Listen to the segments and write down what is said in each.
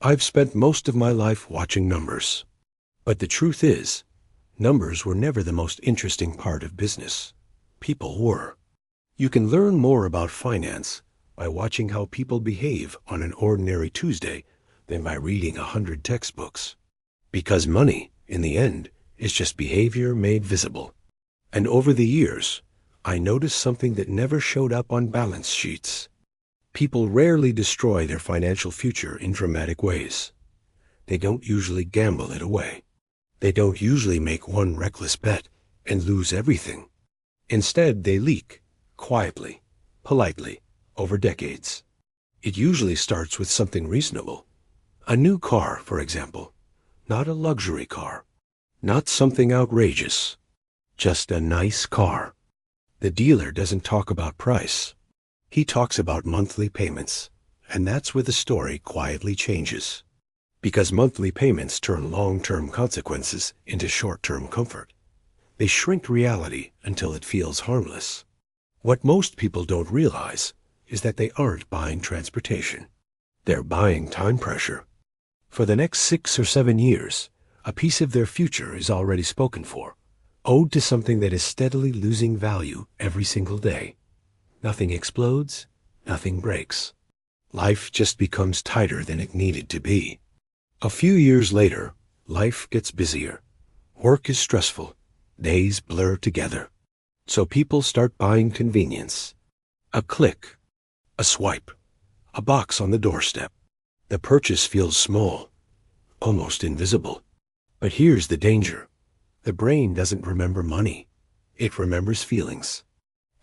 I've spent most of my life watching numbers. But the truth is, numbers were never the most interesting part of business. People were. You can learn more about finance by watching how people behave on an ordinary Tuesday than by reading 100 textbooks. Because money, in the end, is just behavior made visible. And over the years, I noticed something that never showed up on balance sheets. People rarely destroy their financial future in dramatic ways. They don't usually gamble it away. They don't usually make one reckless bet and lose everything. Instead, they leak, quietly, politely, over decades. It usually starts with something reasonable. A new car, for example. Not a luxury car. Not something outrageous. Just a nice car. The dealer doesn't talk about price. He talks about monthly payments, and that's where the story quietly changes. Because monthly payments turn long-term consequences into short-term comfort. They shrink reality until it feels harmless. What most people don't realize is that they aren't buying transportation. They're buying time pressure. For the next 6 or 7 years, a piece of their future is already spoken for, owed to something that is steadily losing value every single day. Nothing explodes, nothing breaks. Life just becomes tighter than it needed to be. A few years later, life gets busier. Work is stressful. Days blur together. So people start buying convenience. A click, a swipe, a box on the doorstep. The purchase feels small, almost invisible. But here's the danger. The brain doesn't remember money. It remembers feelings.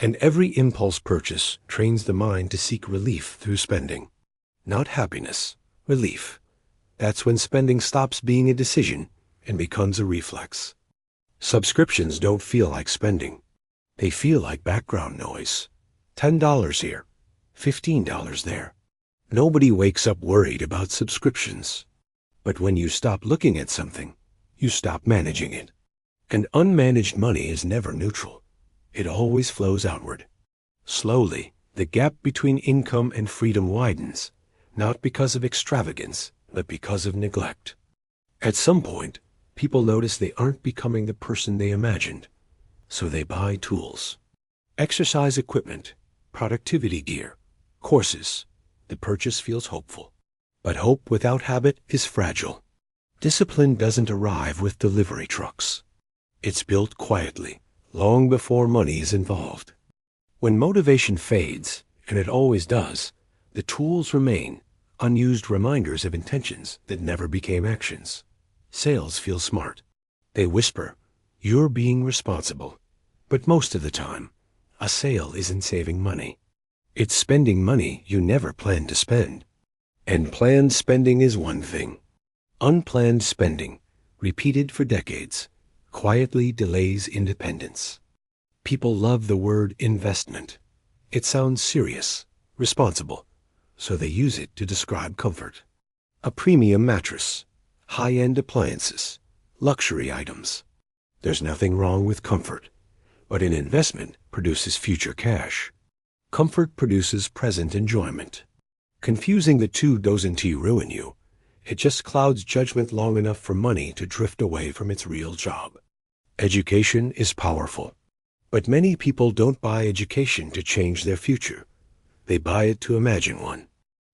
And every impulse purchase trains the mind to seek relief through spending. Not happiness, relief. That's when spending stops being a decision and becomes a reflex. Subscriptions don't feel like spending. They feel like background noise. $10 here, $15 there. Nobody wakes up worried about subscriptions. But when you stop looking at something, you stop managing it. And unmanaged money is never neutral. It always flows outward. Slowly, the gap between income and freedom widens, not because of extravagance, but because of neglect. At some point, people notice they aren't becoming the person they imagined, so they buy tools. Exercise equipment, productivity gear, courses. The purchase feels hopeful. But hope without habit is fragile. Discipline doesn't arrive with delivery trucks. It's built quietly, long before money is involved. When motivation fades, and it always does, the tools remain, unused reminders of intentions that never became actions. Sales feel smart. They whisper, "You're being responsible." But most of the time, a sale isn't saving money. It's spending money you never planned to spend. And planned spending is one thing. Unplanned spending, repeated for decades, quietly delays independence. People love the word investment. It sounds serious, responsible, so they use it to describe comfort. A premium mattress, high-end appliances, luxury items. There's nothing wrong with comfort, but an investment produces future cash. Comfort produces present enjoyment. Confusing the two doesn't ruin you. It just clouds judgment long enough for money to drift away from its real job. Education is powerful. But many people don't buy education to change their future. They buy it to imagine one.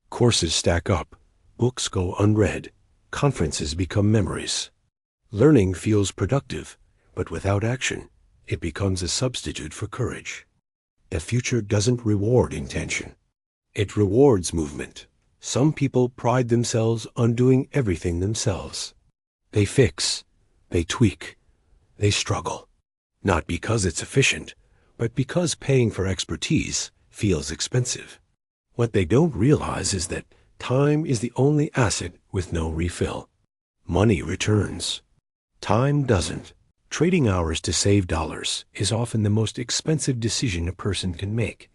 Courses stack up. Books go unread. Conferences become memories. Learning feels productive, but without action, it becomes a substitute for courage. The future doesn't reward intention. It rewards movement. Some people pride themselves on doing everything themselves. They fix, they tweak, they struggle. Not because it's efficient, but because paying for expertise feels expensive. What they don't realize is that time is the only asset with no refill. Money returns. Time doesn't. Trading hours to save dollars is often the most expensive decision a person can make.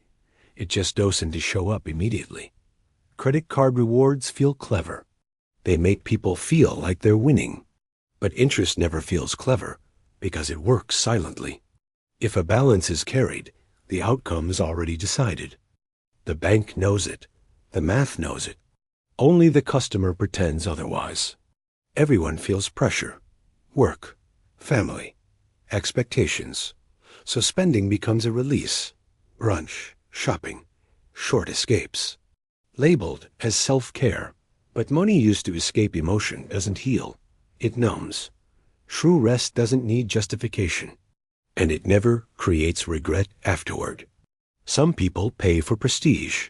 It just doesn't show up immediately. Credit card rewards feel clever. They make people feel like they're winning. But interest never feels clever because it works silently. If a balance is carried, the outcome is already decided. The bank knows it. The math knows it. Only the customer pretends otherwise. Everyone feels pressure, work, family, expectations. So spending becomes a release. Brunch, shopping, short escapes. Labeled as self-care. But money used to escape emotion doesn't heal. It numbs. True rest doesn't need justification. And it never creates regret afterward. Some people pay for prestige.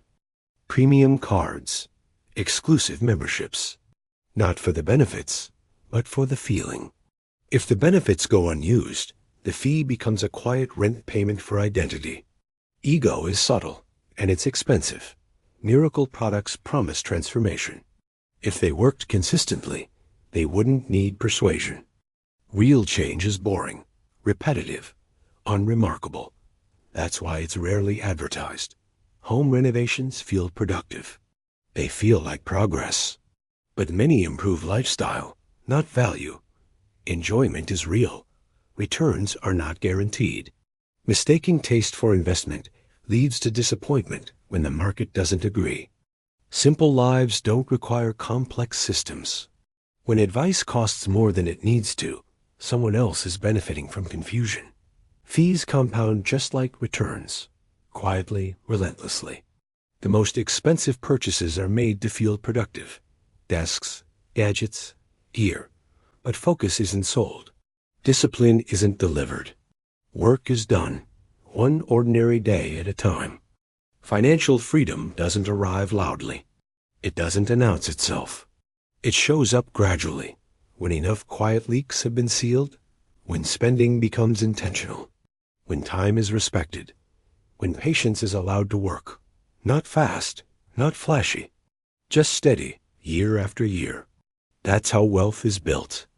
Premium cards. Exclusive memberships. Not for the benefits, but for the feeling. If the benefits go unused, the fee becomes a quiet rent payment for identity. Ego is subtle, and it's expensive. Miracle products promise transformation. If they worked consistently, they wouldn't need persuasion. Real change is boring, repetitive, unremarkable. That's why it's rarely advertised. Home renovations feel productive. They feel like progress. But many improve lifestyle, not value. Enjoyment is real. Returns are not guaranteed. Mistaking taste for investment leads to disappointment when the market doesn't agree. Simple lives don't require complex systems. When advice costs more than it needs to, someone else is benefiting from confusion. Fees compound just like returns, quietly, relentlessly. The most expensive purchases are made to feel productive. Desks, gadgets, gear. But focus isn't sold. Discipline isn't delivered. Work is done, one ordinary day at a time. Financial freedom doesn't arrive loudly. It doesn't announce itself. It shows up gradually, when enough quiet leaks have been sealed, when spending becomes intentional, when time is respected, when patience is allowed to work. Not fast, not flashy, just steady, year after year. That's how wealth is built.